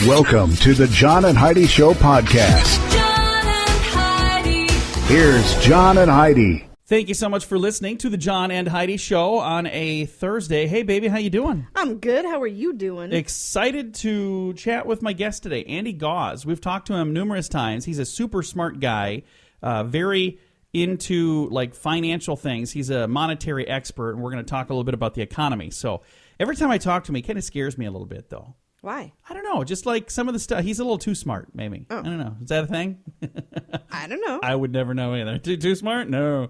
Welcome to the John and Heidi Show podcast. John and Heidi. Here's John and Heidi. Thank you so much for listening to the John and Heidi Show on a Thursday. Hey, baby, how you doing? I'm good. How are you doing? Excited to chat with my guest today, Andy Gause. We've talked to him numerous times. He's a super smart guy, very into like financial things. He's a monetary expert, and we're going to talk a little bit about the economy. So every time I talk to him, he kind of scares me a little bit, though. Why? I don't know. Just like some of the stuff. He's a little too smart, maybe. Oh. I don't know. Is that a thing? I don't know. I would never know either. Too smart? No.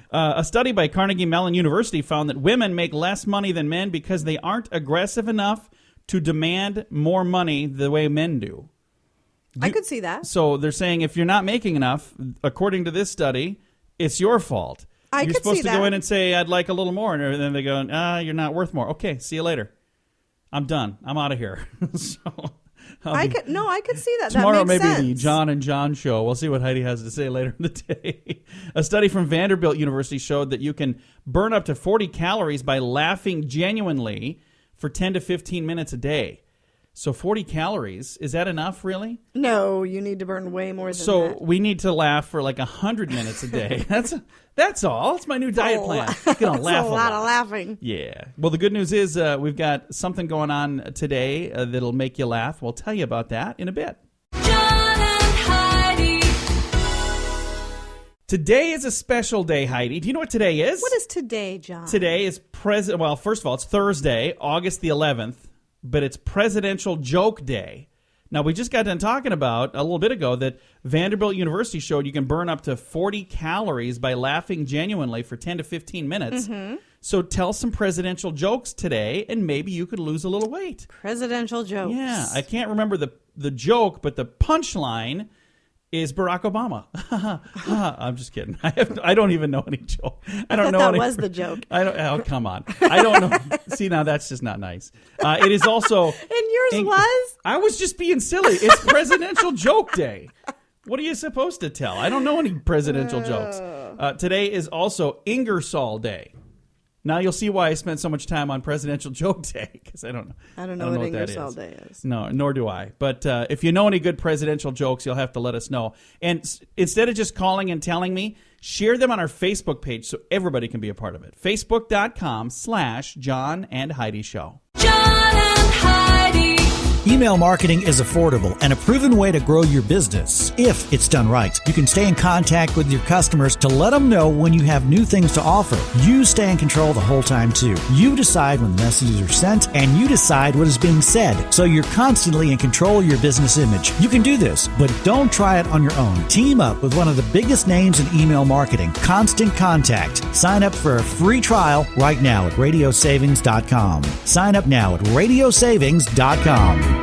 A study by Carnegie Mellon University found that women make less money than men because they aren't aggressive enough to demand more money the way men do. I could see that. So they're saying if you're not making enough, according to this study, it's your fault. I You're could supposed see to that. go in and say, I'd like a little more. And then they go, you're not worth more. Okay, see you later. I'm done. I'm out of here. So I could see that. tomorrow that makes maybe sense. the John and John show. We'll see what Heidi has to say later in the day. A study from Vanderbilt University showed that you can burn up to 40 calories by laughing genuinely for 10 to 15 minutes a day. So 40 calories, is that enough, really? No, you need to burn way more than So that. we need to laugh for like 100 minutes a day. That's all. It's my new diet plan. You're gonna That's laugh a lot of laughing. Yeah. Well, the good news is we've got something going on today that'll make you laugh. We'll tell you about that in a bit. John and Heidi. Today is a special day, Heidi. Do you know what today is? What is today, John? Today is well, first of all, it's Thursday, August the 11th, but it's Presidential Joke Day. Now, we just got done talking about a little bit ago that Vanderbilt University showed you can burn up to 40 calories by laughing genuinely for 10 to 15 minutes. Mm-hmm. So tell some presidential jokes today, and maybe you could lose a little weight. Presidential jokes. Yeah, I can't remember the joke, but the punchline is Barack Obama. I'm just kidding. I don't even know any joke. I don't know. That was the joke. Oh, come on. I don't know. See, now that's just not nice. It is also. And yours was? I was just being silly. It's Presidential Joke Day. What are you supposed to tell? I don't know any presidential jokes. Today is also Ingersoll Day. Now you'll see why I spent so much time on Presidential Joke Day, because I don't know. I don't know what that Ingersoll is. Day is. No, nor do I. But if you know any good presidential jokes, you'll have to let us know. And instead of just calling and telling me, share them on our Facebook page so everybody can be a part of it. Facebook.com/John and Heidi Show. John and Heidi. Email marketing is affordable and a proven way to grow your business. If it's done right, you can stay in contact with your customers to let them know when you have new things to offer. You stay in control the whole time, too. You decide when messages are sent, and you decide what is being said. So you're constantly in control of your business image. You can do this, but don't try it on your own. Team up with one of the biggest names in email marketing, Constant Contact. Sign up for a free trial right now at radiosavings.com. Sign up now at radiosavings.com.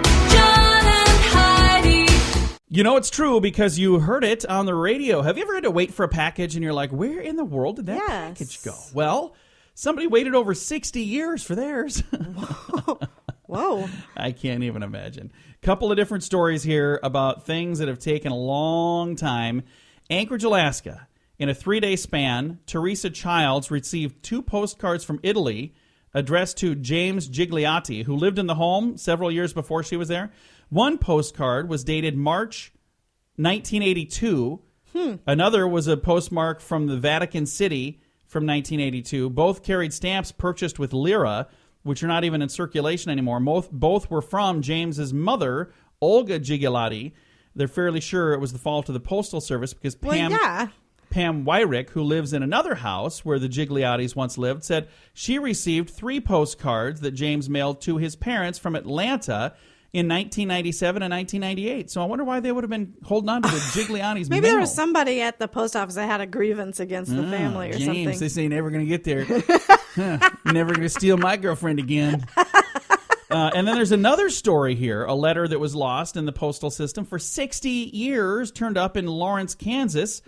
You know it's true because you heard it on the radio. Have you ever had to wait for a package and you're like, where in the world did that package go? Well, somebody waited over 60 years for theirs. Whoa. I can't even imagine. Couple of different stories here about things that have taken a long time. Anchorage, Alaska. In a 3-day span, Teresa Childs received 2 postcards from Italy addressed to James Gigliotti, who lived in the home several years before she was there. One postcard was dated March 1982. Another was a postmark from the Vatican City from 1982. Both carried stamps purchased with lira, which are not even in circulation anymore. Both were from James's mother, Olga Gigliotti. They're fairly sure it was the fault of the Postal Service because Pam Wyrick, who lives in another house where the Gigliottis once lived, said she received 3 postcards that James mailed to his parents from Atlanta in 1997 and 1998. So I wonder why they would have been holding on to the Gigliotti's Maybe mail. there was somebody at the post office that had a grievance against the family or James, something. this ain't ever going to get there. Never going to steal my girlfriend again. And then there's another story here, a letter that was lost in the postal system for 60 years, turned up in Lawrence, Kansas.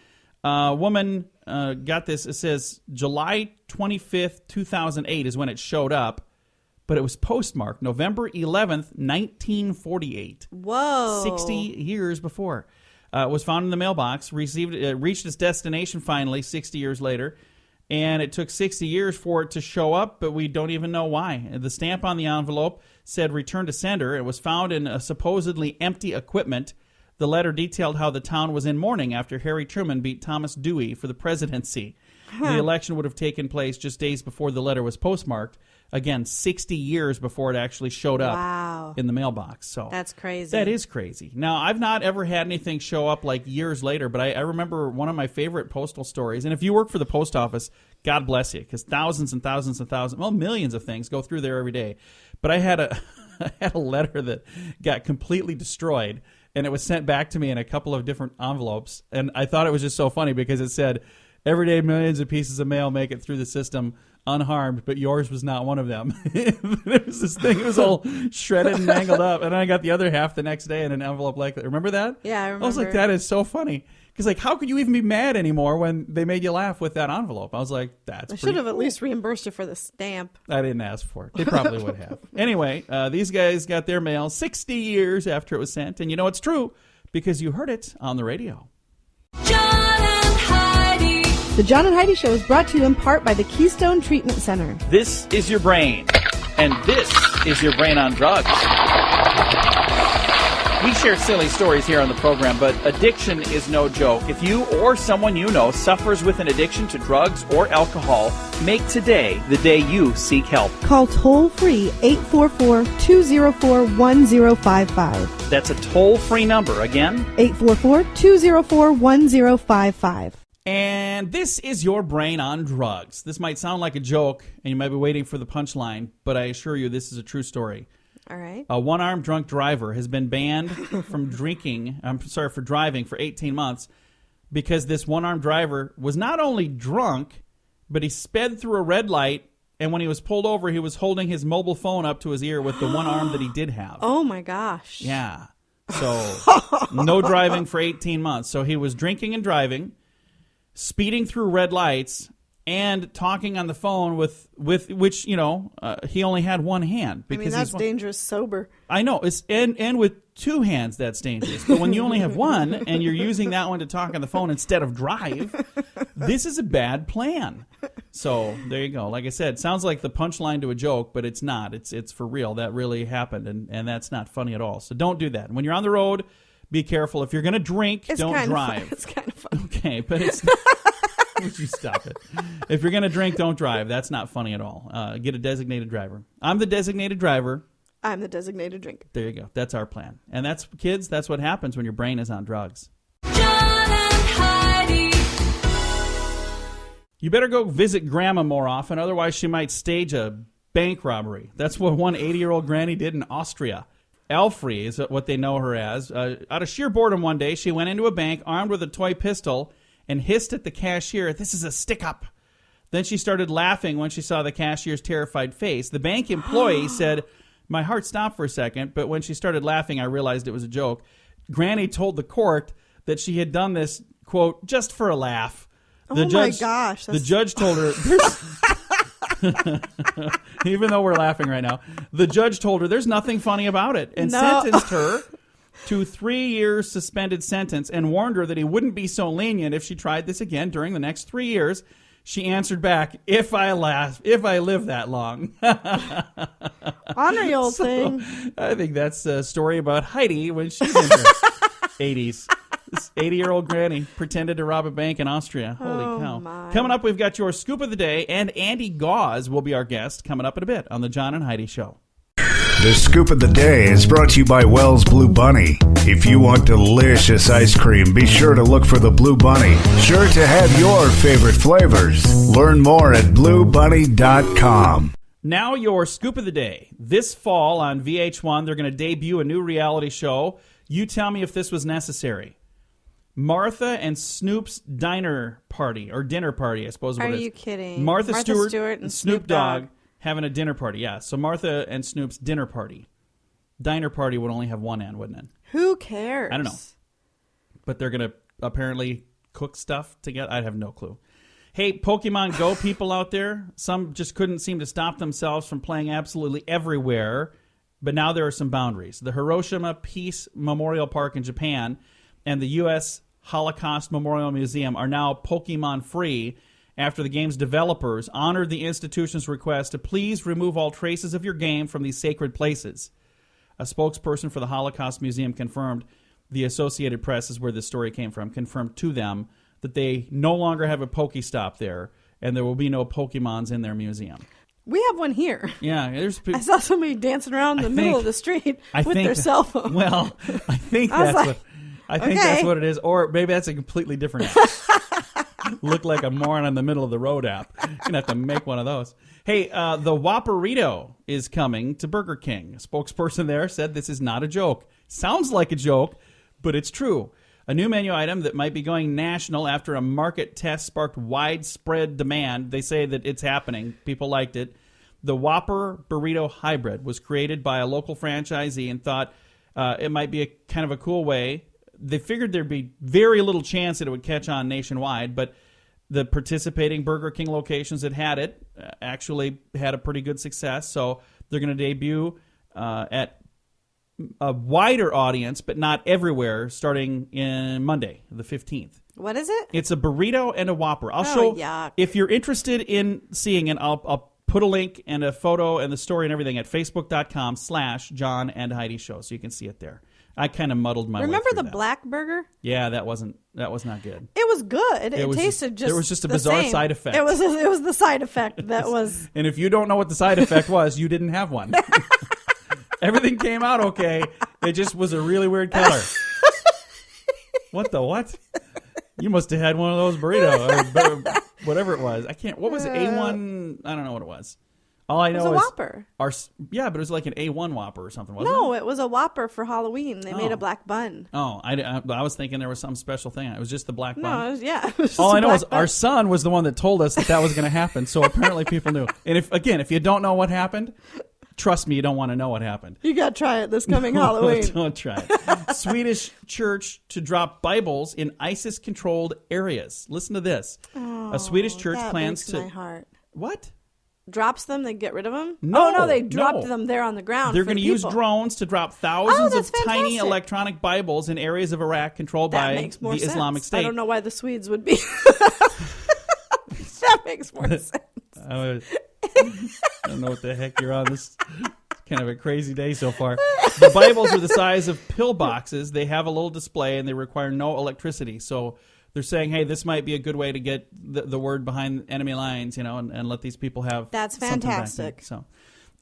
A woman got this. It says July 25th, 2008 is when it showed up. But it was postmarked November 11th, 1948. Whoa. 60 years before. It was found in the mailbox, reached its destination finally 60 years later. And it took 60 years for it to show up, but we don't even know why. The stamp on the envelope said return to sender. It was found in a supposedly empty equipment. The letter detailed how the town was in mourning after Harry Truman beat Thomas Dewey for the presidency. The election would have taken place just days before the letter was postmarked. Again, 60 years before it actually showed up in the mailbox. So That's crazy. That is crazy. Now, I've not ever had anything show up like years later, but I remember one of my favorite postal stories. And if you work for the post office, God bless you, because thousands and thousands and thousands, well, millions of things go through there every day. But I had a letter that got completely destroyed, and it was sent back to me in a couple of different envelopes. And I thought it was just so funny because it said, every day millions of pieces of mail make it through the system unharmed, but yours was not one of them. It was this thing. It was all shredded and mangled up. And then I got the other half the next day in an envelope like that. Remember that? Yeah, I remember. I was like, that is so funny. Because, like, how could you even be mad anymore when they made you laugh with that envelope? I was like, that's I pretty should have at cool. least reimbursed you for the stamp. I didn't ask for it. They probably would have. Anyway, these guys got their mail 60 years after it was sent. And you know it's true because you heard it on the radio. John and Heidi. The John and Heidi Show is brought to you in part by the Keystone Treatment Center. This is your brain, and this is your brain on drugs. We share silly stories here on the program, but addiction is no joke. If you or someone you know suffers with an addiction to drugs or alcohol, make today the day you seek help. Call toll-free 844-204-1055. That's a toll-free number. Again, 844-204-1055. And this is your brain on drugs. This might sound like a joke, and you might be waiting for the punchline, but I assure you this is a true story. All right. A one-armed drunk driver has been banned from for driving for 18 months because this one-armed driver was not only drunk, but he sped through a red light, and when he was pulled over, he was holding his mobile phone up to his ear with the one arm that he did have. Oh, my gosh. Yeah. So, no driving for 18 months. So he was drinking and driving, speeding through red lights, and talking on the phone with which, you know, he only had one hand. I mean, that's dangerous sober. I know. And with two hands, that's dangerous. But when you only have one and you're using that one to talk on the phone instead of drive, this is a bad plan. So there you go. Like I said, sounds like the punchline to a joke, but it's not. It's for real. That really happened, and that's not funny at all. So don't do that. When you're on the road, be careful. If you're going to drink, don't drive. It's kind of fun. Okay, but it's would you stop it? If you're going to drink, don't drive. That's not funny at all. Get a designated driver. I'm the designated driver. I'm the designated drinker. There you go. That's our plan. And that's, kids, that's what happens when your brain is on drugs. John and Heidi. You better go visit Grandma more often, otherwise she might stage a bank robbery. That's what one 80-year-old granny did in Austria. Elfrey is what they know her as. Out of sheer boredom one day, she went into a bank armed with a toy pistol and hissed at the cashier, "This is a stick-up." Then she started laughing when she saw the cashier's terrified face. The bank employee said, "My heart stopped for a second, but when she started laughing, I realized it was a joke." Granny told the court that she had done this, quote, "just for a laugh." Oh my gosh. The judge told her, even though we're laughing right now, the judge told her there's nothing funny about it and sentenced her to 3 years suspended sentence and warned her that he wouldn't be so lenient if she tried this again during the next 3 years. She answered back, if I live that long." Honor your old thing. I think that's a story about Heidi when she's in her 80s. This 80-year-old granny pretended to rob a bank in Austria. Holy cow. My. Coming up, we've got your scoop of the day, and Andy Gause will be our guest coming up in a bit on the John and Heidi Show. The scoop of the day is brought to you by Wells Blue Bunny. If you want delicious ice cream, be sure to look for the Blue Bunny. Sure to have your favorite flavors. Learn more at bluebunny.com. Now your scoop of the day. This fall on VH1, they're going to debut a new reality show. You tell me if this was necessary. Martha and Snoop's dinner party, or dinner party, I suppose. Are what it is. you kidding? Martha Stewart and Snoop Dogg having a dinner party. Yeah, so Martha and Snoop's dinner party. Diner party would only have one end, wouldn't it? Who cares? I don't know. But they're going to apparently cook stuff together. I have no clue. Hey, Pokemon Go people out there, some just couldn't seem to stop themselves from playing absolutely everywhere, but now there are some boundaries. The Hiroshima Peace Memorial Park in Japan and the U.S. Holocaust Memorial Museum are now Pokemon free, after the game's developers honored the institution's request to please remove all traces of your game from these sacred places. A spokesperson for the Holocaust Museum confirmed, the Associated Press is where this story came from, confirmed to them that they no longer have a Pokestop there, and there will be no Pokemons in their museum. We have one here. Yeah, there's. I saw somebody dancing around in the middle of the street with their cell phone. Well, I think I was that's like, that's what it is, or maybe that's a completely different app. Look like a moron in the middle of the road app. You're gonna have to make one of those. Hey, the Whopperito is coming to Burger King. A spokesperson there said this is not a joke. Sounds like a joke, but it's true. A new menu item that might be going national after a market test sparked widespread demand. They say that it's happening. People liked it. The Whopper Burrito Hybrid was created by a local franchisee and thought it might be a kind of a cool way. They figured there'd be very little chance that it would catch on nationwide, but the participating Burger King locations that had it actually had a pretty good success. So they're going to debut at a wider audience, but not everywhere, starting in Monday, the 15th. What is it? It's a burrito and a Whopper. I'll Oh, show. yuck. If you're interested in seeing it, I'll put a link and a photo and the story and everything at facebook.com/John and Heidi Show, so you can see it there. I kind of muddled my way Remember through the that. black burger? Yeah, that was not good. It was good. It was tasted just there was just a the bizarre same. side effect. It was the side effect that was. And if you don't know what the side effect was, you didn't have one. Everything came out okay. It just was a really weird color. What the what? You must have had one of those burritos or whatever it was. I can't. What was it? A1? I don't know what it was. All I know It was a is Whopper. Yeah, but it was like an A1 Whopper or something, wasn't No, it? it was a Whopper for Halloween. They made a black bun. Oh, I was thinking there was some special thing. It was just the black No, bun. it was, yeah. It was just All a I know black is bun. our son was the one that told us that was going to happen. So apparently people knew. And if you don't know what happened, trust me, you don't want to know what happened. You got to try it this coming Halloween. Don't try it. Swedish church to drop Bibles in ISIS-controlled areas. Listen to this. A Swedish church that plans breaks to... my heart. What? Drops them, they get rid of them? No, oh, no, they dropped no. them there on the ground. They're going to use drones to drop thousands that's of tiny fantastic. electronic Bibles in areas of Iraq controlled That by makes more the sense. Islamic State. I don't know why the Swedes would be. That makes more sense. I don't know what the heck you're on. This kind of a crazy day so far. The Bibles are the size of pill boxes. They have a little display and they require no electricity. So they're saying, hey, this might be a good way to get the word behind enemy lines, and let these people have That's something back fantastic. there.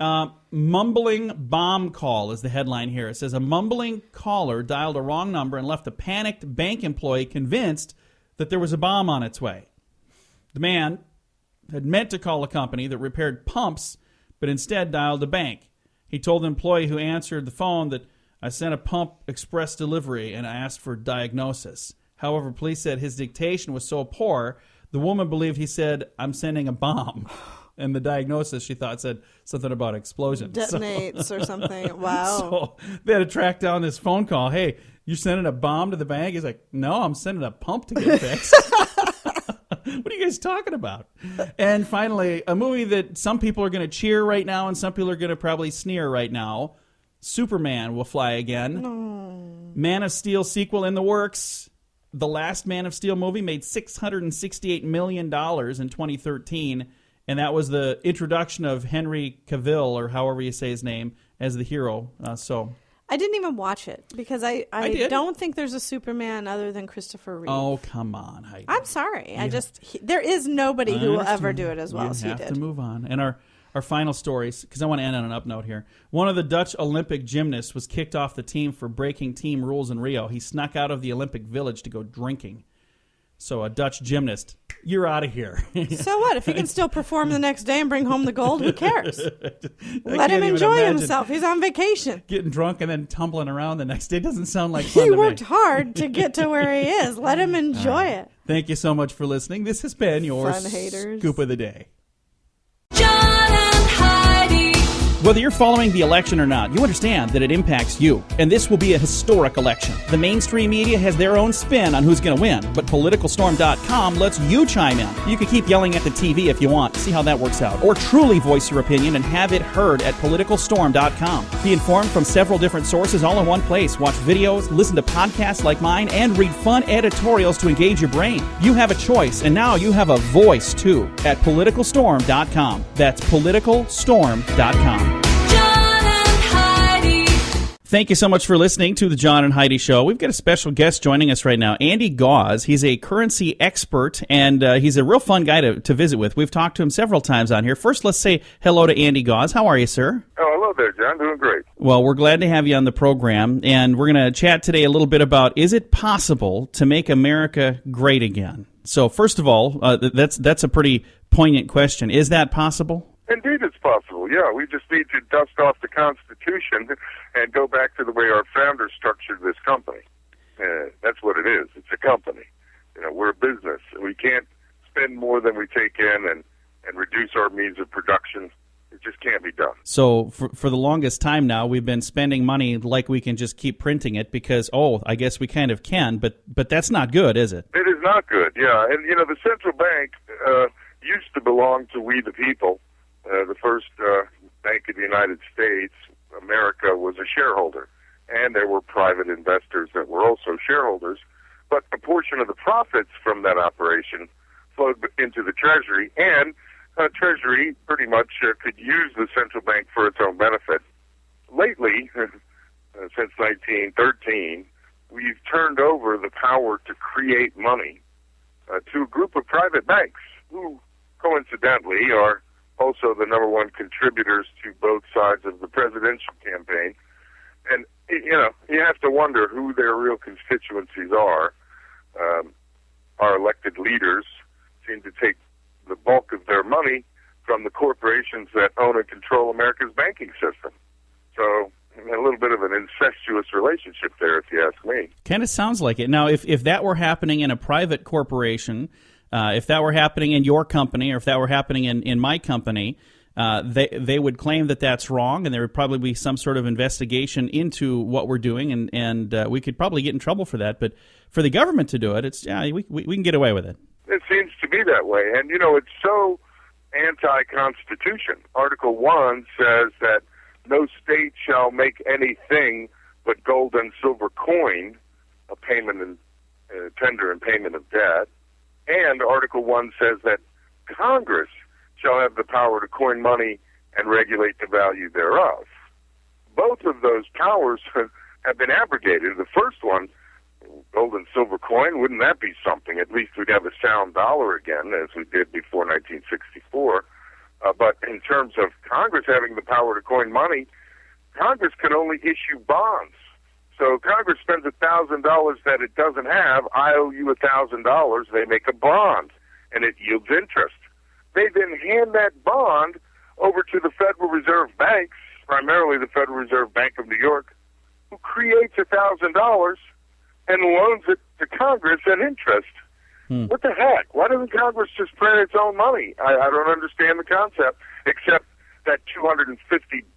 So, mumbling bomb call is the headline here. It says a mumbling caller dialed a wrong number and left a panicked bank employee convinced that there was a bomb on its way. The man had meant to call a company that repaired pumps, but instead dialed a bank. He told the employee who answered the phone that I sent a pump express delivery and I asked for diagnosis. However, police said his dictation was so poor, the woman believed he said, I'm sending a bomb. And the diagnosis, she thought, said something about explosions. Detonates or something. Wow. So they had to track down this phone call. Hey, you're sending a bomb to the bank? He's like, no, I'm sending a pump to get fixed. What are you guys talking about? And finally, a movie that some people are going to cheer right now and some people are going to probably sneer right now. Superman will fly again. Man of Steel sequel in the works. The last Man of Steel movie made $668 million in 2013, and that was the introduction of Henry Cavill, or however you say his name, as the hero. I didn't even watch it because I did. don't think there's a Superman other than Christopher Reeve. Oh, come on, Heidi. I'm sorry. There is nobody who will ever do it as well as he You have did. to move on. And our final stories, because I want to end on an up note here. One of the Dutch Olympic gymnasts was kicked off the team for breaking team rules in Rio. He snuck out of the Olympic Village to go drinking. So a Dutch gymnast, you're out of here. So what? If he can still perform the next day and bring home the gold, who cares? Let can't him even enjoy imagine himself. He's on vacation. Getting drunk and then tumbling around the next day doesn't sound like fun He to worked me. hard to get to where he is. Let him enjoy it. Thank you so much for listening. This has been your Fun haters. Scoop of the Day. John and Heidi. Whether you're following the election or not, you understand that it impacts you. And this will be a historic election. The mainstream media has their own spin on who's going to win, but PoliticalStorm.com lets you chime in. You can keep yelling at the TV if you want, see how that works out. Or truly voice your opinion and have it heard at PoliticalStorm.com. Be informed from several different sources all in one place. Watch videos, listen to podcasts like mine, and read fun editorials to engage your brain. You have a choice, and now you have a voice too at PoliticalStorm.com. That's PoliticalStorm.com. John and Heidi. Thank you so much for listening to the John and Heidi Show. We've got a special guest joining us right now, Andy Gause. He's a currency expert, and he's a real fun guy to visit with. We've talked to him several times on here. First, let's say hello to Andy Gause. How are you, sir? Oh, hello there, John. Doing great. Well, we're glad to have you on the program, and we're going to chat today a little bit about, is it possible to make America great again? So, first of all, that's a pretty poignant question. Is that possible? Indeed, it's possible. Yeah, we just need to dust off the Constitution and go back to the way our founders structured this company. That's what it is. It's a company. We're a business. We can't spend more than we take in and reduce our means of production. It just can't be done. So for the longest time now, we've been spending money like we can just keep printing it because, I guess we kind of can, but that's not good, is it? It is not good, yeah. And, the central bank used to belong to we the people. The first bank of the United States, America, was a shareholder. And there were private investors that were also shareholders. But a portion of the profits from that operation flowed into the Treasury, and Treasury pretty much could use the central bank for its own benefit. Lately, since 1913, we've turned over the power to create money to a group of private banks who, coincidentally, are also the number one contributors to both sides of the presidential campaign. And, you have to wonder who their real constituencies are. Our elected leaders seem to take the bulk of their money from the corporations that own and control America's banking system. So a little bit of an incestuous relationship there, if you ask me. Kind of sounds like it. Now, if that were happening in a private corporation, if that were happening in your company, or if that were happening in my company, they would claim that that's wrong, and there would probably be some sort of investigation into what we're doing, and we could probably get in trouble for that. But for the government to do it, we can get away with it. It seems to be that way. And, it's so anti-Constitution. Article 1 says that no state shall make anything but gold and silver coin a payment and tender and payment of debt. And Article 1 says that Congress shall have the power to coin money and regulate the value thereof. Both of those powers have been abrogated. The first one, gold and silver coin, wouldn't that be something? At least we'd have a sound dollar again, as we did before 1964. But in terms of Congress having the power to coin money, Congress can only issue bonds. So Congress spends $1,000 that it doesn't have. I owe you $1,000. They make a bond, and it yields interest. They then hand that bond over to the Federal Reserve banks, primarily the Federal Reserve Bank of New York, who creates $1,000 and loans it to Congress at interest. What the heck? Why doesn't Congress just print its own money? I don't understand the concept, except that $250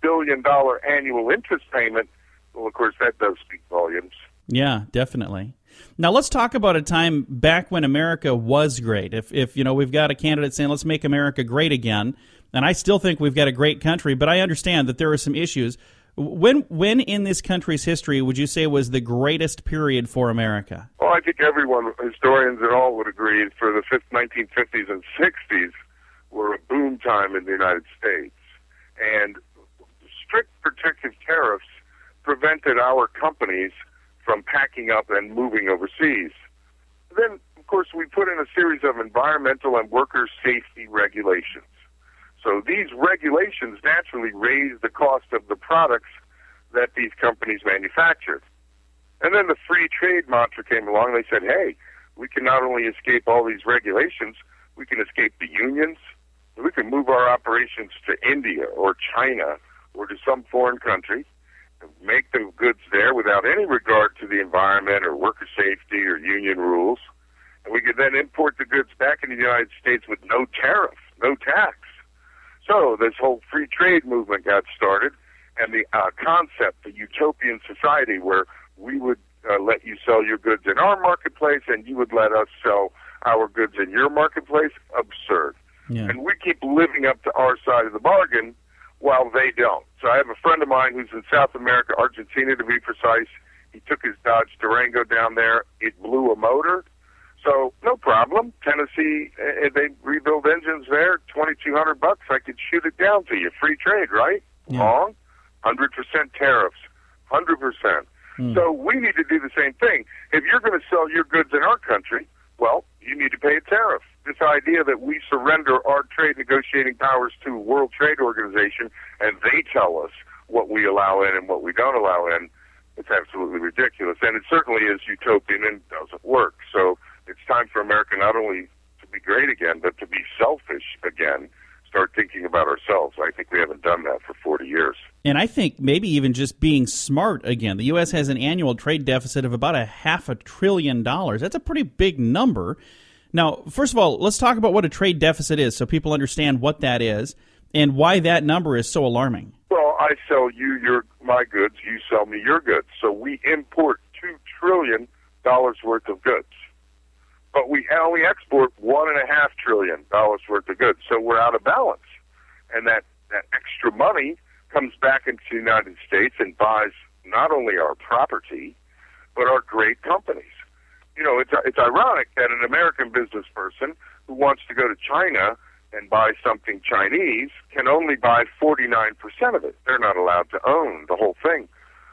billion annual interest payment. Well, of course, that does speak volumes. Yeah, definitely. Now, let's talk about a time back when America was great. If we've got a candidate saying, let's make America great again, and I still think we've got a great country, but I understand that there are some issues. When in this country's history would you say was the greatest period for America? Well, I think everyone, historians and all, would agree for the 1950s and 60s were a boom time in the United States. And strict protective tariffs prevented our companies from packing up and moving overseas. Then, of course, we put in a series of environmental and worker safety regulations. So these regulations naturally raised the cost of the products that these companies manufactured. And then the free trade mantra came along. They said, hey, we can not only escape all these regulations, we can escape the unions, we can move our operations to India or China or to some foreign country, make the goods there without any regard to the environment or worker safety or union rules. And we could then import the goods back into the United States with no tariff, no tax. So this whole free trade movement got started, and the concept, the utopian society where we would let you sell your goods in our marketplace and you would let us sell our goods in your marketplace, absurd. Yeah. And we keep living up to our side of the bargain while they don't. So I have a friend of mine who's in South America, Argentina to be precise. He took his Dodge Durango down there. It blew a motor. So no problem. Tennessee, they rebuild engines there, $2,200. I could shoot it down to you. Free trade, right? Yeah. Wrong. 100% tariffs. 100%. So we need to do the same thing. If you're going to sell your goods in our country, well, you need to pay a tariff. This idea that we surrender our trade negotiating powers to World Trade Organization and they tell us what we allow in and what we don't allow in, it's absolutely ridiculous. And it certainly is utopian and doesn't work. So it's time for America not only to be great again, but to be selfish again. Start thinking about ourselves. I think we haven't done that for 40 years. And I think maybe even just being smart again. The U.S. has an annual trade deficit of about $500 billion. That's a pretty big number. Now, first of all, let's talk about what a trade deficit is so people understand what that is and why that number is so alarming. Well, I sell you my goods, you sell me your goods. So we import $2 trillion worth of goods. But we only export $1.5 trillion worth of goods. So we're out of balance. And that extra money comes back into the United States and buys not only our property, but our great companies. You know, it's ironic that an American business person who wants to go to China and buy something Chinese can only buy 49% of it. They're not allowed to own the whole thing.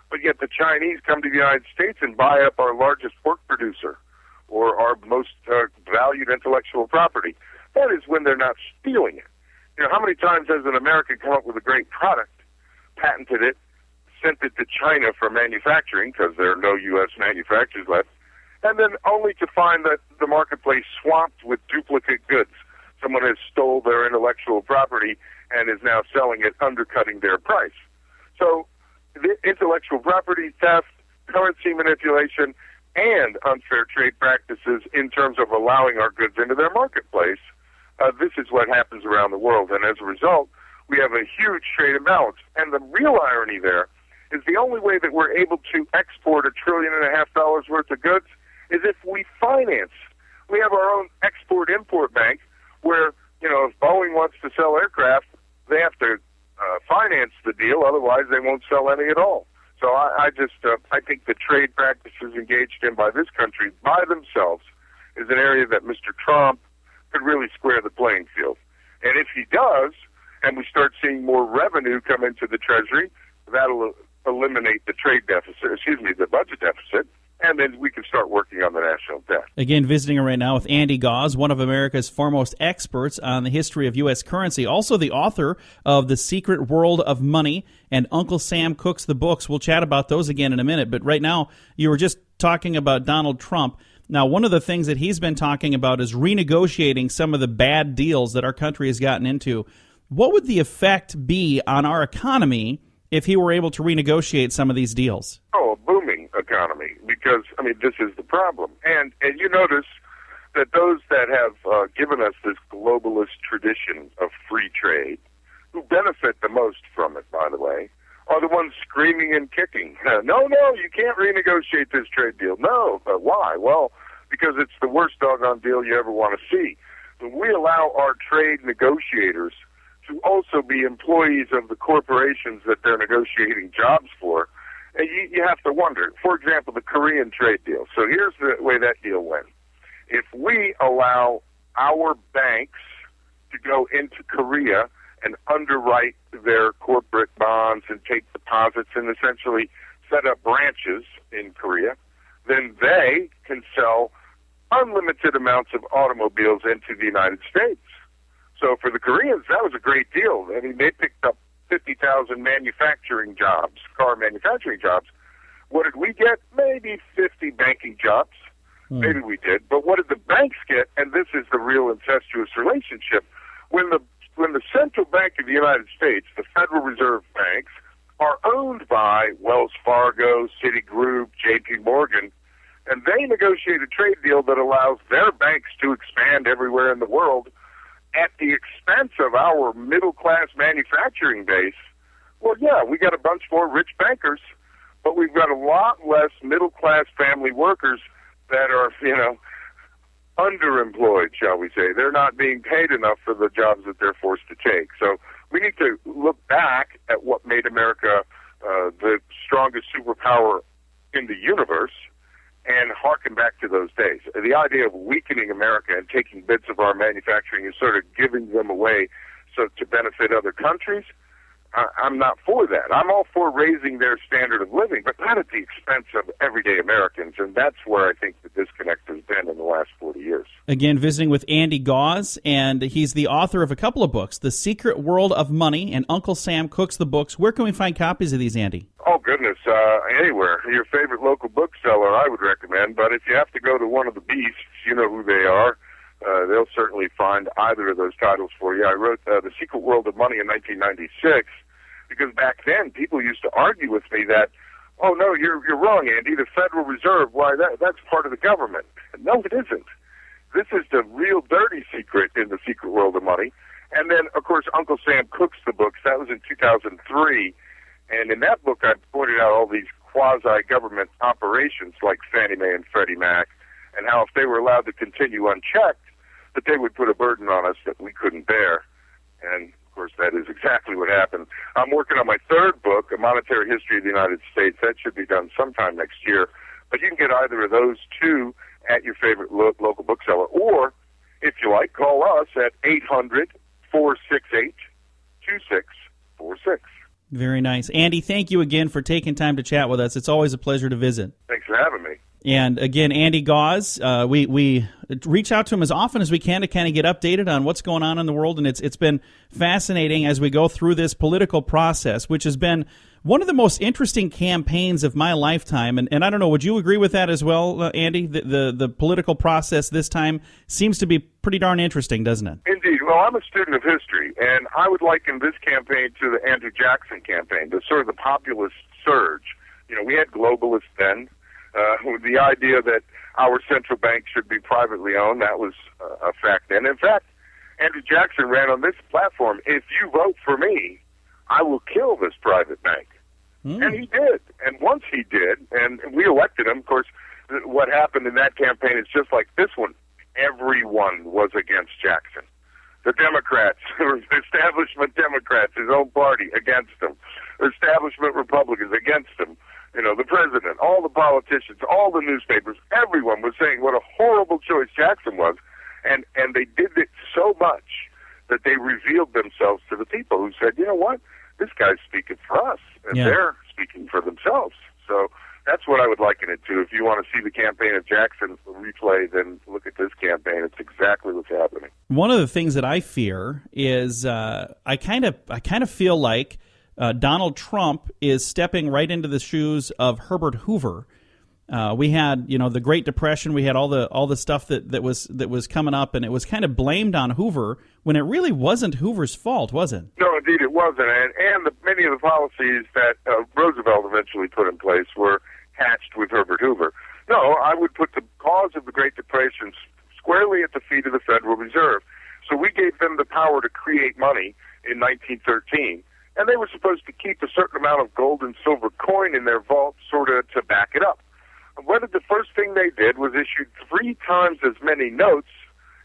But yet the Chinese come to the United States and buy up our largest pork producer or our most valued intellectual property. That is when they're not stealing it. You know, how many times has an American come up with a great product, patented it, sent it to China for manufacturing because there are no U.S. manufacturers left, and then only to find that the marketplace swamped with duplicate goods. Someone has stole their intellectual property and is now selling it, undercutting their price. So the intellectual property theft, currency manipulation, and unfair trade practices in terms of allowing our goods into their marketplace, this is what happens around the world. And as a result, we have a huge trade imbalance. And the real irony there is the only way that we're able to export $1.5 trillion worth of goods is if we finance. We have our own export-import bank where, you know, if Boeing wants to sell aircraft, they have to finance the deal. Otherwise, they won't sell any at all. So I think the trade practices engaged in by this country by themselves is an area that Mr. Trump could really square the playing field. And if he does, and we start seeing more revenue come into the Treasury, that'll eliminate the the budget deficit, and then we can start working on the national debt. Again, visiting right now with Andy Gause, one of America's foremost experts on the history of U.S. currency, also the author of The Secret World of Money and Uncle Sam Cooks the Books. We'll chat about those again in a minute, but right now you were just talking about Donald Trump. Now, one of the things that he's been talking about is renegotiating some of the bad deals that our country has gotten into. What would the effect be on our economy if he were able to renegotiate some of these deals? Oh, a booming economy, because, I mean, this is the problem. And you notice that those that have given us this globalist tradition of free trade, who benefit the most from it, by the way, are the ones screaming and kicking. No, you can't renegotiate this trade deal. No, but why? Well, because it's the worst doggone deal you ever want to see. When we allow our trade negotiators to also be employees of the corporations that they're negotiating jobs for, and you have to wonder. For example, the Korean trade deal. So here's the way that deal went. If we allow our banks to go into Korea and underwrite their corporate bonds and take deposits and essentially set up branches in Korea, then they can sell unlimited amounts of automobiles into the United States. So for the Koreans, that was a great deal. I mean, they picked up 50,000 manufacturing jobs, car manufacturing jobs. What did we get? Maybe 50 banking jobs. Maybe we did. But what did the banks get? And this is the real incestuous relationship. When the Central Bank of the United States, the Federal Reserve banks, are owned by Wells Fargo, Citigroup, J.P. Morgan, and they negotiate a trade deal that allows their banks to expand everywhere in the world, at the expense of our middle-class manufacturing base, well, yeah, we got a bunch more rich bankers, but we've got a lot less middle-class family workers that are, underemployed, shall we say. They're not being paid enough for the jobs that they're forced to take. So we need to look back at what made America the strongest superpower in the universe and harken back to those days. The idea of weakening America and taking bits of our manufacturing and sort of giving them away so to benefit other countries, I'm not for that. I'm all for raising their standard of living, but not at the expense of everyday Americans, and that's where I think the disconnect has been in the last 40 years. Again, visiting with Andy Gause, and he's the author of a couple of books, The Secret World of Money and Uncle Sam Cooks the Books. Where can we find copies of these, Andy? Oh, goodness, anywhere. Your favorite local bookseller, I would recommend, but if you have to go to one of the beasts, you know who they are. They'll certainly find either of those titles for you. I wrote The Secret World of Money in 1996 because back then people used to argue with me that, oh, no, you're wrong, Andy. The Federal Reserve, why, that's part of the government. No, it isn't. This is the real dirty secret in The Secret World of Money. And then, of course, Uncle Sam Cooks the Books. That was in 2003. And in that book, I pointed out all these quasi-government operations like Fannie Mae and Freddie Mac, and how if they were allowed to continue unchecked, that they would put a burden on us that we couldn't bear. And, of course, that is exactly what happened. I'm working on my third book, A Monetary History of the United States. That should be done sometime next year. But you can get either of those two at your favorite local bookseller. Or, if you like, call us at 800-468-2646. Very nice. Andy, thank you again for taking time to chat with us. It's always a pleasure to visit. Thanks for having me. And again, Andy Gause, we reach out to him as often as we can to kind of get updated on what's going on in the world, and it's been fascinating as we go through this political process, which has been one of the most interesting campaigns of my lifetime. And I don't know, would you agree with that as well, Andy? The political process this time seems to be pretty darn interesting, doesn't it? Indeed. Well, I'm a student of history, and I would liken this campaign to the Andrew Jackson campaign, the sort of the populist surge. We had globalists then. The idea that our central bank should be privately owned, that was a fact then. In fact, Andrew Jackson ran on this platform, if you vote for me, I will kill this private bank. And he did. And once he did, and we elected him, of course, what happened in that campaign is just like this one. Everyone was against Jackson. The Democrats, establishment Democrats, his own party, against him. Establishment Republicans against him. The president, all the politicians, all the newspapers, everyone was saying what a horrible choice Jackson was. And they did it so much that they revealed themselves to the people who said, you know what, this guy's speaking for us, and they're speaking for themselves. So that's what I would liken it to. If you want to see the campaign of Jackson replay, then look at this campaign. It's exactly what's happening. One of the things that I fear is I kind of feel like Donald Trump is stepping right into the shoes of Herbert Hoover. We had, the Great Depression. We had all the stuff that was coming up, and it was kind of blamed on Hoover when it really wasn't Hoover's fault, was it? No, indeed it wasn't. And many of the policies that Roosevelt eventually put in place were hatched with Herbert Hoover. No, I would put the cause of the Great Depression squarely at the feet of the Federal Reserve. So we gave them the power to create money in 1913. And they were supposed to keep a certain amount of gold and silver coin in their vault sort of to back it up. Whether the first thing they did was issued 3 times as many notes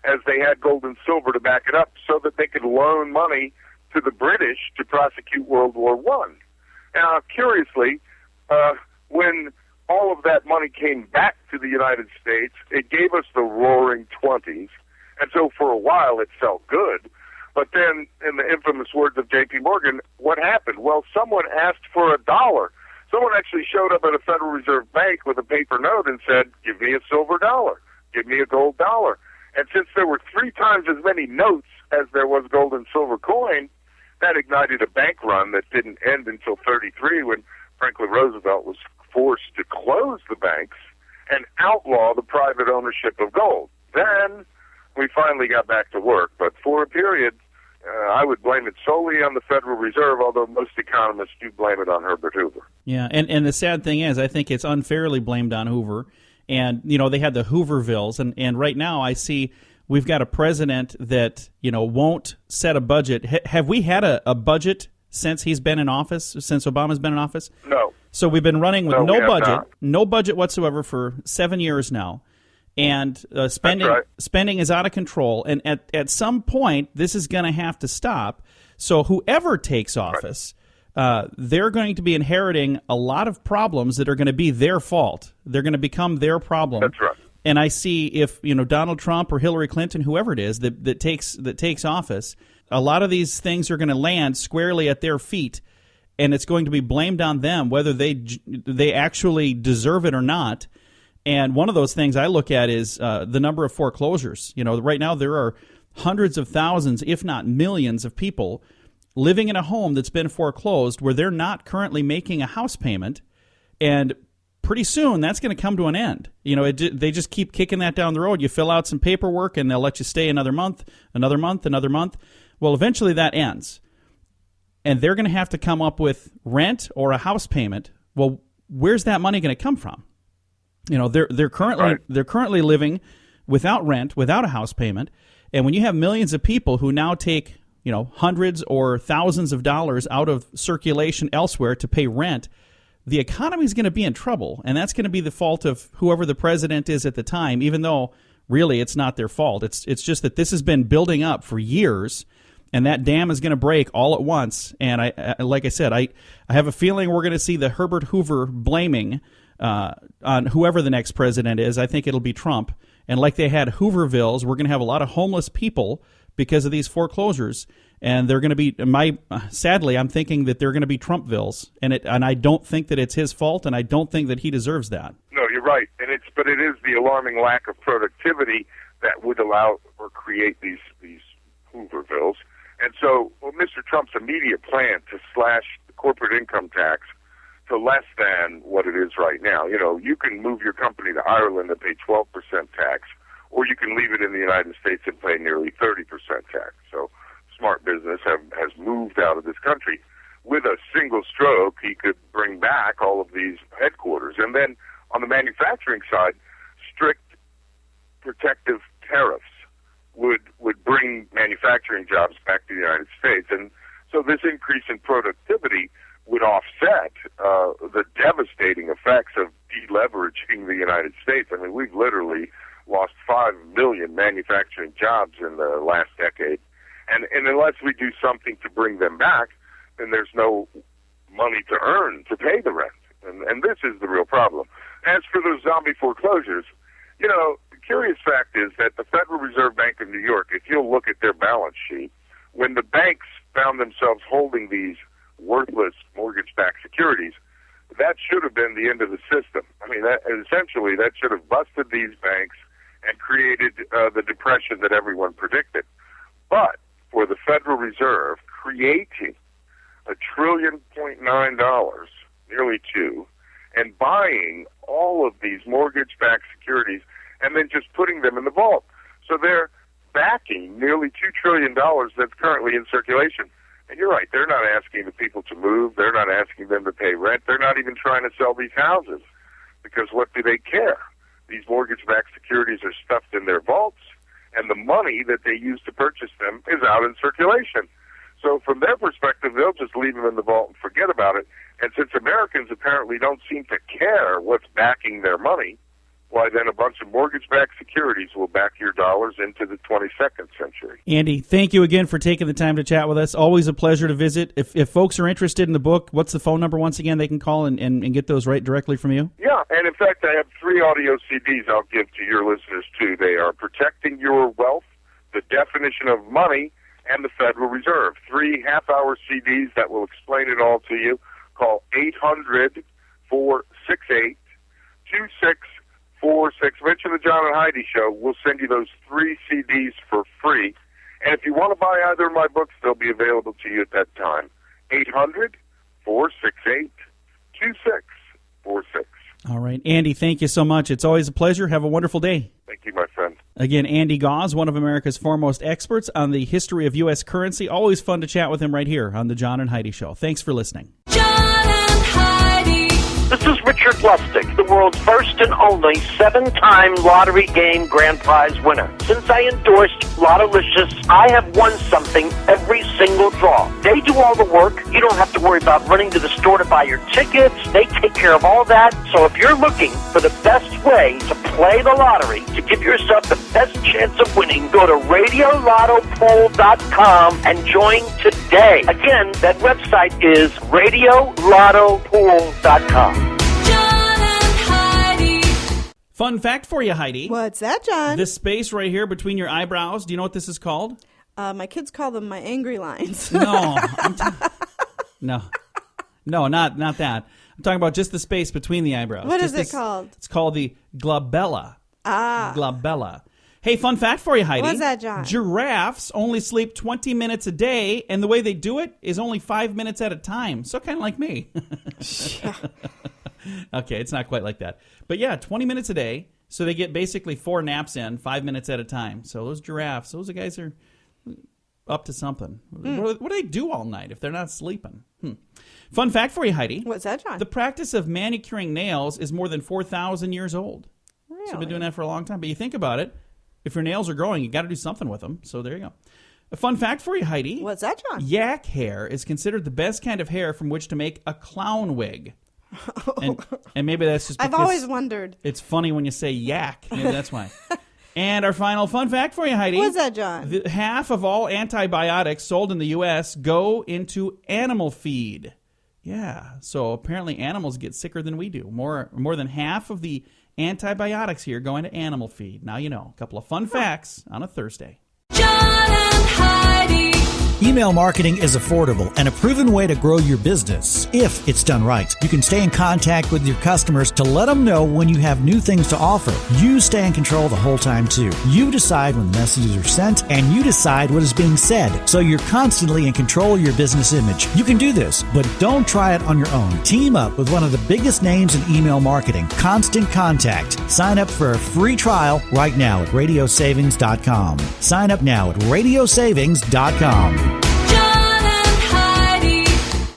as they had gold and silver to back it up so that they could loan money to the British to prosecute World War I. Now, curiously, when all of that money came back to the United States, it gave us the roaring 20s. And so for a while it felt good. But then, in the infamous words of J.P. Morgan, what happened? Well, someone asked for $1. Someone actually showed up at a Federal Reserve Bank with a paper note and said, give me a silver dollar, give me a gold dollar. And since there were 3 times as many notes as there was gold and silver coin, that ignited a bank run that didn't end until 1933 when Franklin Roosevelt was forced to close the banks and outlaw the private ownership of gold. Then we finally got back to work. But for a period, I would blame it solely on the Federal Reserve, although most economists do blame it on Herbert Hoover. Yeah, and the sad thing is, I think it's unfairly blamed on Hoover. And, they had the Hoovervilles, and right now I see We've got a president that, won't set a budget. Have we had a budget since he's been in office, since Obama's been in office? No. So we've been running with No, we have budget, not. no budget whatsoever for 7 years now. And spending is out of control. And at some point, this is going to have to stop. So whoever takes office, they're going to be inheriting a lot of problems that are going to be their fault. They're going to become their problem. That's right. And I see if Donald Trump or Hillary Clinton, whoever it is that takes office, a lot of these things are going to land squarely at their feet, and it's going to be blamed on them whether they actually deserve it or not. And one of those things I look at is the number of foreclosures. Right now there are hundreds of thousands, if not millions, of people living in a home that's been foreclosed where they're not currently making a house payment, and pretty soon that's going to come to an end. They just keep kicking that down the road. You fill out some paperwork and they'll let you stay another month. Well, eventually that ends. And they're going to have to come up with rent or a house payment. Well, where's that money going to come from? They're currently living without rent, without a house payment. And when you have millions of people who now take, hundreds or thousands of dollars out of circulation elsewhere to pay rent, the economy is going to be in trouble, and that's going to be the fault of whoever the president is at the time, even though really it's not their fault. It's just that this has been building up for years, and that dam is going to break all at once. And like I said, I have a feeling we're going to see the Herbert Hoover blaming on whoever the next president is. I think it'll be Trump. And like they had Hoovervilles, we're going to have a lot of homeless people because of these foreclosures. And they're going to be sadly, I'm thinking that they're going to be Trumpvilles, and I don't think that it's his fault, and I don't think that he deserves that. No, you're right, but it is the alarming lack of productivity that would allow or create these Hoovervilles. And so, Mr. Trump's immediate plan to slash the corporate income tax to less than what it is right now. You can move your company to Ireland and pay 12% tax, or you can leave it in the United States and pay nearly 30% tax. So smart business has moved out of this country. With a single stroke, he could bring back all of these headquarters. And then on the manufacturing side, strict protective tariffs would bring manufacturing jobs back to the United States. And so this increase in productivity would offset the devastating effects of deleveraging the United States. I mean, we've literally lost 5 million manufacturing jobs in the last decade. And unless we do something to bring them back, then there's no money to earn to pay the rent. And this is the real problem. As for those zombie foreclosures, the curious fact is that the Federal Reserve Bank of New York, if you'll look at their balance sheet, when the banks found themselves holding these worthless mortgage-backed securities, that should have been the end of the system. I mean, that should have busted these banks and created the depression that everyone predicted. But for the Federal Reserve creating $1.9 trillion, nearly $2 trillion, and buying all of these mortgage-backed securities and then just putting them in the vault. So they're backing nearly $2 trillion that's currently in circulation. And you're right, they're not asking the people to move. They're not asking them to pay rent. They're not even trying to sell these houses because what do they care? These mortgage-backed securities are stuffed in their vaults, and the money that they use to purchase them is out in circulation. So from their perspective, they'll just leave them in the vault and forget about it. And since Americans apparently don't seem to care what's backing their money, why then a bunch of mortgage-backed securities will back your dollars into the 22nd century. Andy, thank you again for taking the time to chat with us. Always a pleasure to visit. If folks are interested in the book, what's the phone number once again they can call and get those right directly from you? Yeah, and in fact, I have 3 audio CDs I'll give to your listeners, too. They are Protecting Your Wealth, The Definition of Money, and the Federal Reserve. 3 half-hour CDs that will explain it all to you. Call 800-468-2646. Mention the John and Heidi Show. We'll send you those 3 CDs for free. And if you want to buy either of my books, they'll be available to you at that time. 800-468-2646. All right. Andy, thank you so much. It's always a pleasure. Have a wonderful day. Thank you, my friend. Again, Andy Gause, one of America's foremost experts on the history of U.S. currency. Always fun to chat with him right here on the John and Heidi Show. Thanks for listening. John and Heidi. This is Richard Lustig, the world's first and only 7-time lottery game grand prize winner. Since I endorsed Lottolicious, I have won something every single draw. They do all the work. You don't have to worry about running to the store to buy your tickets. They take care of all that. So if you're looking for the best way to play the lottery, to give yourself the best chance of winning, go to RadioLottoPool.com and join today. Again, that website is RadioLottoPool.com. John and Heidi. Fun fact for you, Heidi. What's that, John? This space right here between your eyebrows, do you know what this is called? My kids call them my angry lines. No. No, not that. I'm talking about just the space between the eyebrows. What Just is it called? It's called the glabella. Ah. Glabella. Hey, fun fact for you, Heidi. What's that, John? Giraffes only sleep 20 minutes a day, and the way they do it is only 5 minutes at a time. So kind of like me. Okay, it's not quite like that. But yeah, 20 minutes a day. So they get basically 4 naps in, 5 minutes at a time. So those giraffes, those guys are up to something. What do they do all night if they're not sleeping? Fun fact for you, Heidi. What's that, John? The practice of manicuring nails is more than 4,000 years old. Really? So I've been doing that for a long time. But you think about it, if your nails are growing, you got to do something with them. So there you go. A fun fact for you, Heidi. What's that, John? Yak hair is considered the best kind of hair from which to make a clown wig. And maybe that's just because I've always wondered. it's funny when you say yak. Maybe that's why. And our final fun fact for you, Heidi. What's that, John? Half of all antibiotics sold in the U.S. go into animal feed. Yeah, so apparently animals get sicker than we do. More than half of the antibiotics here go into animal feed. Now you know. A couple of fun facts on a Thursday. John and Heidi. Email marketing is affordable and a proven way to grow your business if it's done right. You can stay in contact with your customers to let them know when you have new things to offer. You stay in control the whole time too. You decide when the messages are sent and you decide what is being said. So you're constantly in control of your business image. You can do this, but don't try it on your own. Team up with one of the biggest names in email marketing, Constant Contact. Sign up for a free trial right now at radiosavings.com. Sign up now at radiosavings.com.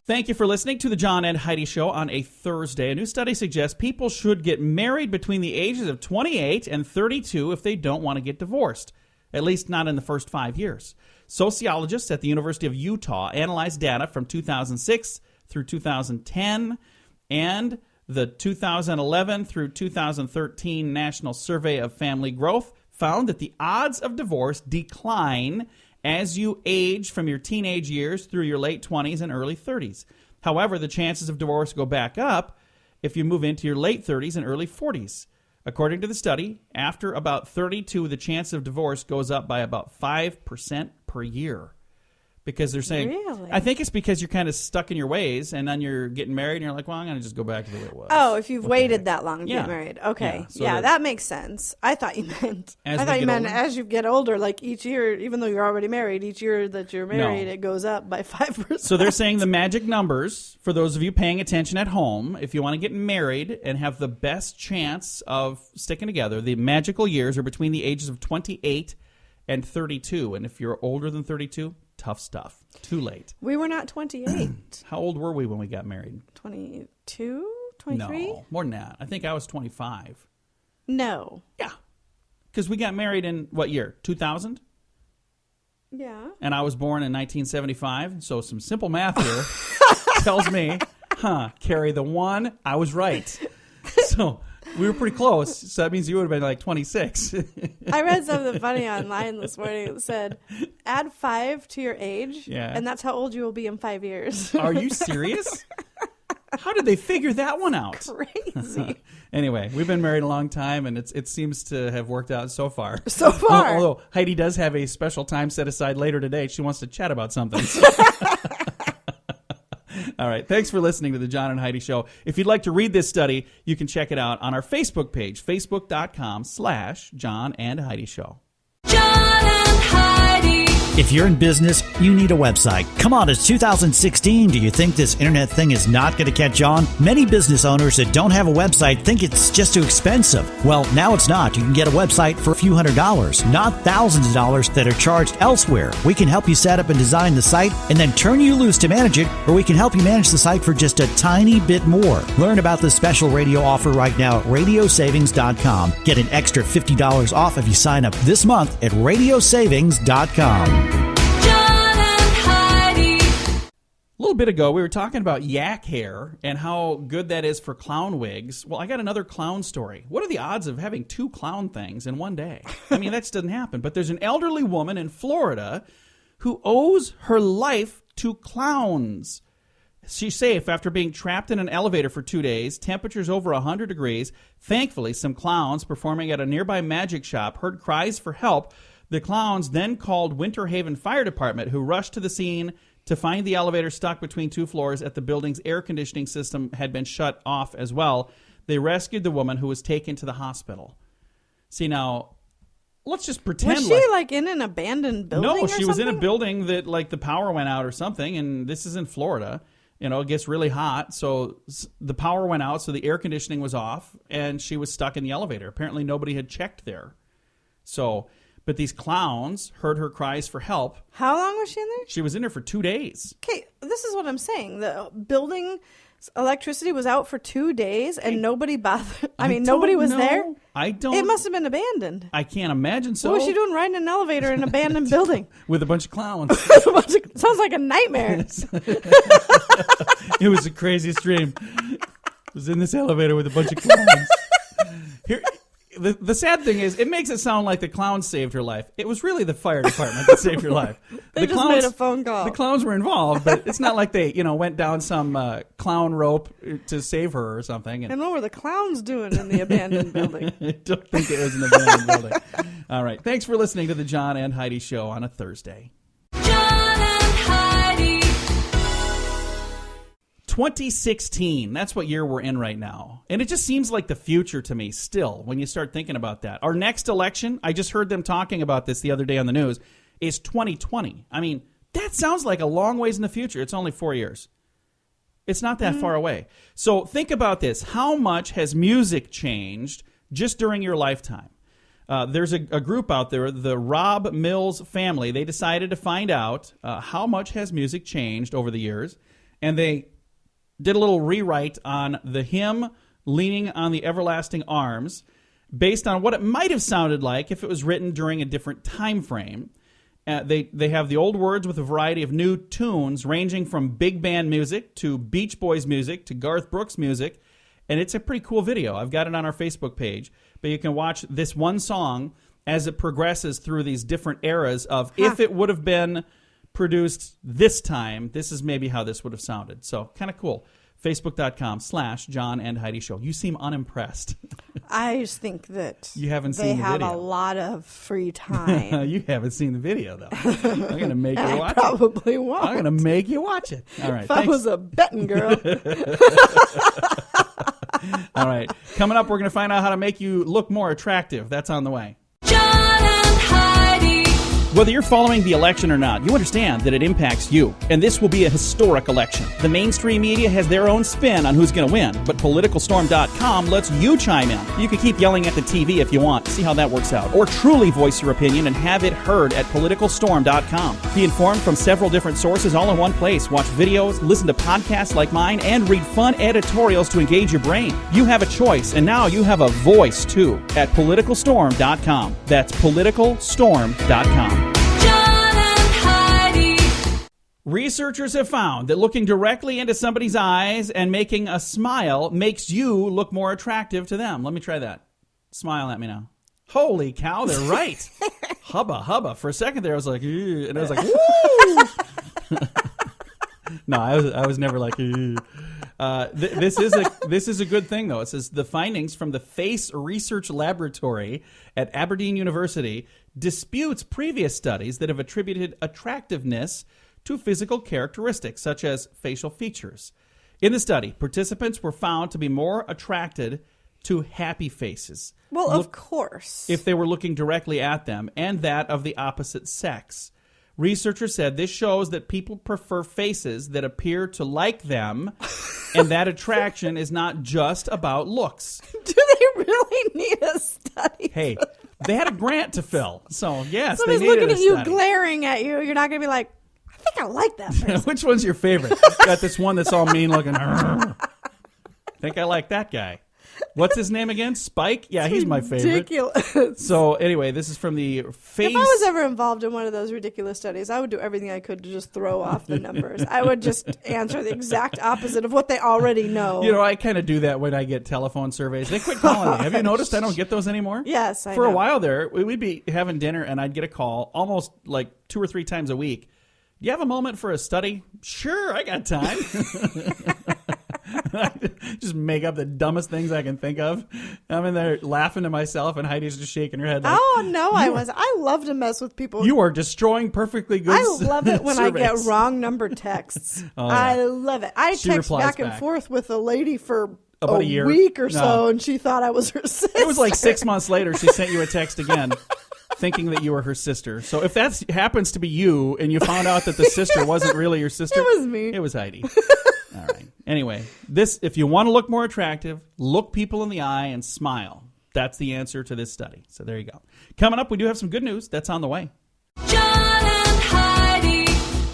Thank you for listening to the John and Heidi Show on a Thursday. A new study suggests people should get married between the ages of 28 and 32 if they don't want to get divorced, at least not in the first 5 years. Sociologists at the University of Utah analyzed data from 2006 through 2010 and the 2011 through 2013 National Survey of Family Growth found that the odds of divorce decline as you age from your teenage years through your late 20s and early 30s. However, the chances of divorce go back up if you move into your late 30s and early 40s. According to the study, after about 32, the chance of divorce goes up by about 5% per year. Because they're saying, Really? I think it's because you're kind of stuck in your ways, and then you're getting married, and you're like, well, I'm going to just go back to the way it was. Oh, if you've waited that long to Yeah. get married. Okay. Yeah, so Yeah, that- that makes sense. I thought you meant As we get older? as you get older, like each year, even though you're already married, each year that you're married, No. it goes up by 5%. So they're saying the magic numbers, for those of you paying attention at home, if you want to get married and have the best chance of sticking together, the magical years are between the ages of 28 and 32. And if you're older than 32, tough stuff. Too late. We were not 28. How old were we when we got married? 22? 23? No, more than that. I think I was 25. No. Yeah. Because we got married in, what year? 2000? Yeah. And I was born in 1975. So some simple math here tells me, carry the one, I was right. So we were pretty close. So that means you would have been like 26. I read something funny online this morning that said, add 5 to your age, Yeah. and that's how old you will be in 5 years. Are you serious? How did they figure that one out? Crazy. Anyway, we've been married a long time, and it seems to have worked out so far. So far. Although Heidi does have a special time set aside later today. She wants to chat about something. All right. Thanks for listening to the John and Heidi Show. If you'd like to read this study, you can check it out on our Facebook page, facebook.com/John and Heidi Show. John and Heidi. If you're in business, you need a website. Come on, it's 2016. Do you think this internet thing is not going to catch on? Many business owners that don't have a website think it's just too expensive. Well, now it's not. You can get a website for a few $100s, not thousands of dollars that are charged elsewhere. We can help you set up and design the site and then turn you loose to manage it, or we can help you manage the site for just a tiny bit more. Learn about this special radio offer right now at radiosavings.com. Get an extra $50 off if you sign up this month at radiosavings.com. John and Heidi. A little bit ago, we were talking about yak hair and how good that is for clown wigs. Well, I got another clown story. What are the odds of having two clown things in one day? I mean, that just doesn't happen. But there's an elderly woman in Florida who owes her life to clowns. She's safe after being trapped in an elevator for 2 days, temperatures over 100 degrees. Thankfully, some clowns performing at a nearby magic shop heard cries for help. The clowns then called Winter Haven Fire Department, who rushed to the scene to find the elevator stuck between two floors at the building's air conditioning system had been shut off as well. They rescued the woman, who was taken to the hospital. See, now, let's just pretend Was she like in an abandoned building? No, or she was in a something? building that like the power went out or something, and this is in Florida. You know, it gets really hot, so the power went out, so the air conditioning was off, and she was stuck in the elevator. Apparently nobody had checked there. So, but these clowns heard her cries for help. How long was she in there? She was in there for 2 days. Okay, this is what I'm saying. The building electricity was out for 2 days, and nobody bothered. I mean, nobody was there. I don't. It must have been abandoned. I can't imagine so. What was she doing riding an elevator in an abandoned building? With a bunch of clowns. Sounds like a nightmare. It was the craziest dream. I was in this elevator with a bunch of clowns. Here, the sad thing is, it makes it sound like the clowns saved her life. It was really the fire department that saved her life. They just made a phone call. The clowns were involved, but it's not like they, went down some clown rope to save her or something. And what were the clowns doing in the abandoned building? I don't think it was an abandoned building. All right. Thanks for listening to the John and Heidi Show on a Thursday. John and Heidi. 2016, that's what year we're in right now. And it just seems like the future to me still when you start thinking about that. Our next election, I just heard them talking about this the other day on the news, is 2020. I mean, that sounds like a long ways in the future. It's only 4 years. It's not that far away. So think about this. How much has music changed just during your lifetime? There's a group out there, the Rob Mills family. They decided to find out how much has music changed over the years. And they did a little rewrite on the hymn Leaning on the Everlasting Arms based on what it might have sounded like if it was written during a different time frame. They have the old words with a variety of new tunes ranging from big band music to Beach Boys music to Garth Brooks music. And it's a pretty cool video. I've got it on our Facebook page. But you can watch this one song as it progresses through these different eras of if it would have been produced this time, this is maybe how this would have sounded. So kind of cool. Facebook.com/John and Heidi Show. You seem unimpressed. I just think that you haven't they seen the video. have a lot of free time. You haven't seen the video, though. I'm going to make you watch I probably won't. I'm going to make you watch it. All right. If I was a betting girl. All right. Coming up, we're going to find out how to make you look more attractive. That's on the way. John and Heidi. Whether you're following the election or not, you understand that it impacts you. And this will be a historic election. The mainstream media has their own spin on who's going to win, but PoliticalStorm.com lets you chime in. You can keep yelling at the TV if you want. See how that works out. Or truly voice your opinion and have it heard at PoliticalStorm.com. Be informed from several different sources all in one place. Watch videos, listen to podcasts like mine, and read fun editorials to engage your brain. You have a choice, and now you have a voice, too, at PoliticalStorm.com. That's PoliticalStorm.com. Researchers have found that looking directly into somebody's eyes and making a smile makes you look more attractive to them. Let me try that. Smile at me now. Holy cow, they're right. Hubba, hubba. For a second there, I was like, ew, and I was like, woo! No, I was never like, ew. This is a good thing, though. It says the findings from the Face Research Laboratory at Aberdeen University disputes previous studies that have attributed attractiveness to physical characteristics such as facial features. In the study, participants were found to be more attracted to happy faces. Well, of course. If they were looking directly at them, and that of the opposite sex. Researchers said this shows that people prefer faces that appear to like them, and that attraction is not just about looks. Do they really need a study? Hey, they had a grant to fill, so yes, Somebody's they needed looking a at you, study. glaring at you. You're not going to be like, I think I like that person. Which one's your favorite? Got this one that's all mean looking. Think I like that guy. What's his name again? Spike? Yeah, he's my favorite. Ridiculous. So anyway, this is from the face. If I was ever involved in one of those ridiculous studies, I would do everything I could to just throw off the numbers. I would just answer the exact opposite of what they already know. You know, I kind of do that when I get telephone surveys. They quit calling me. Have you noticed I don't get those anymore? Yes, I For know. a while there, we'd be having dinner, and I'd get a call almost like 2 or 3 times a week. Do you have a moment for a study? Sure, I got time. Just make up the dumbest things I can think of. I'm in there laughing to myself, and Heidi's just shaking her head. Like, Oh, no, I was. I love to mess with people. you are destroying perfectly good I love it when I get surveys. wrong number texts. Oh, yeah. I love it. I She text replies back and back. forth with a lady for About a year. week or No. so, and she thought I was her sister. It was like 6 months later, she sent you a text again, thinking that you were her sister. So if that happens to be you, and you found out that the sister wasn't really your sister, It was me. It was Heidi. All right. Anyway, if you want to look more attractive, look people in the eye and smile. That's the answer to this study. So there you go. Coming up, we do have some good news. That's on the way. John and Heidi.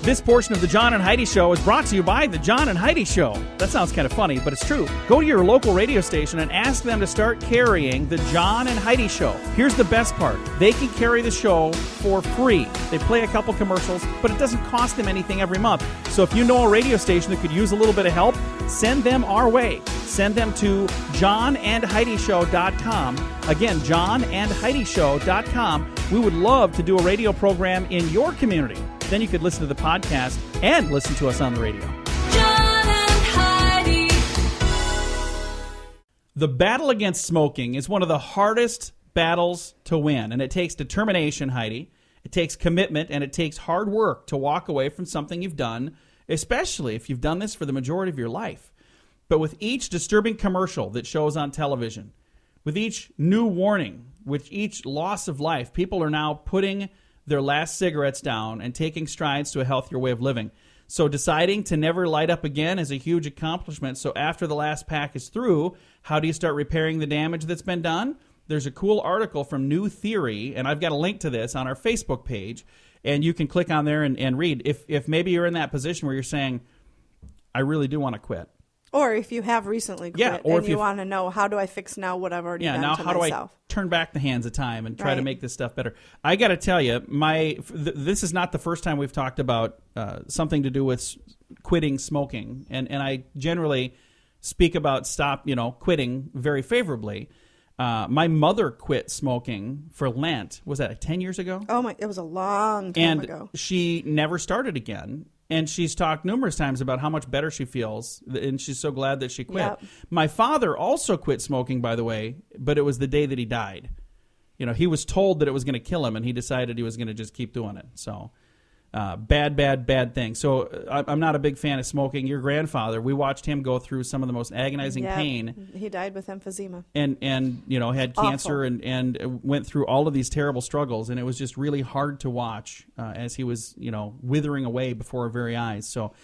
This portion of the John and Heidi Show is brought to you by the John and Heidi Show. That sounds kind of funny, but it's true. Go to your local radio station and ask them to start carrying the John and Heidi Show. Here's the best part. They can carry the show for free. They play a couple commercials, but it doesn't cost them anything every month. So if you know a radio station that could use a little bit of help, send them our way. Send them to johnandheidishow.com. Again, johnandheidishow.com. We would love to do a radio program in your community. Then you could listen to the podcast and listen to us on the radio. John and Heidi. The battle against smoking is one of the hardest battles to win, and it takes determination, Heidi. It takes commitment, and it takes hard work to walk away from something you've done, especially if you've done this for the majority of your life. But with each disturbing commercial that shows on television, with each new warning, with each loss of life, people are now putting their last cigarettes down and taking strides to a healthier way of living. So deciding to never light up again is a huge accomplishment. So after the last pack is through, how do you start repairing the damage that's been done? There's a cool article from New Theory, and I've got a link to this on our Facebook page, and you can click on there and read. If maybe you're in that position where you're saying, I really do want to quit. Or if you have recently quit Yeah, or and if you want to know, how do I fix now what I've already done now to how myself? do I turn back the hands of time and try to Right. make this stuff better? I got to tell you, this is not the first time we've talked about something to do with quitting smoking, and I generally speak about quitting very favorably. My mother quit smoking for Lent. Was that 10 years ago? Oh my! It was a long time And ago. she never started again. And she's talked numerous times about how much better she feels, and she's so glad that she quit. Yep. My father also quit smoking, by the way, but it was the day that he died. He was told that it was going to kill him, and he decided he was going to just keep doing it. So, bad thing. So, I'm not a big fan of smoking. Your grandfather, we watched him go through some of the most agonizing Yep. pain. He died with emphysema. And had cancer Awful. and went through all of these terrible struggles, and it was just really hard to watch as he was withering away before our very eyes. So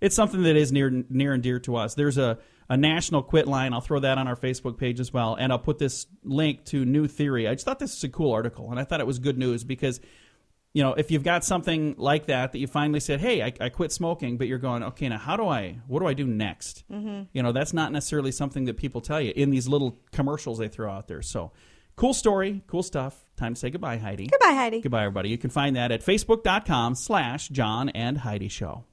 it's something that is near and dear to us. There's a national quit line. I'll throw that on our Facebook page as well, and I'll put this link to New Theory. I just thought this was a cool article, and I thought it was good news because if you've got something like that you finally said, hey, I quit smoking, but you're going, okay, now what do I do next? Mm-hmm. That's not necessarily something that people tell you in these little commercials they throw out there. So cool story, cool stuff. Time to say goodbye, Heidi. Goodbye, Heidi. Goodbye, everybody. You can find that at facebook.com/John and Heidi Show.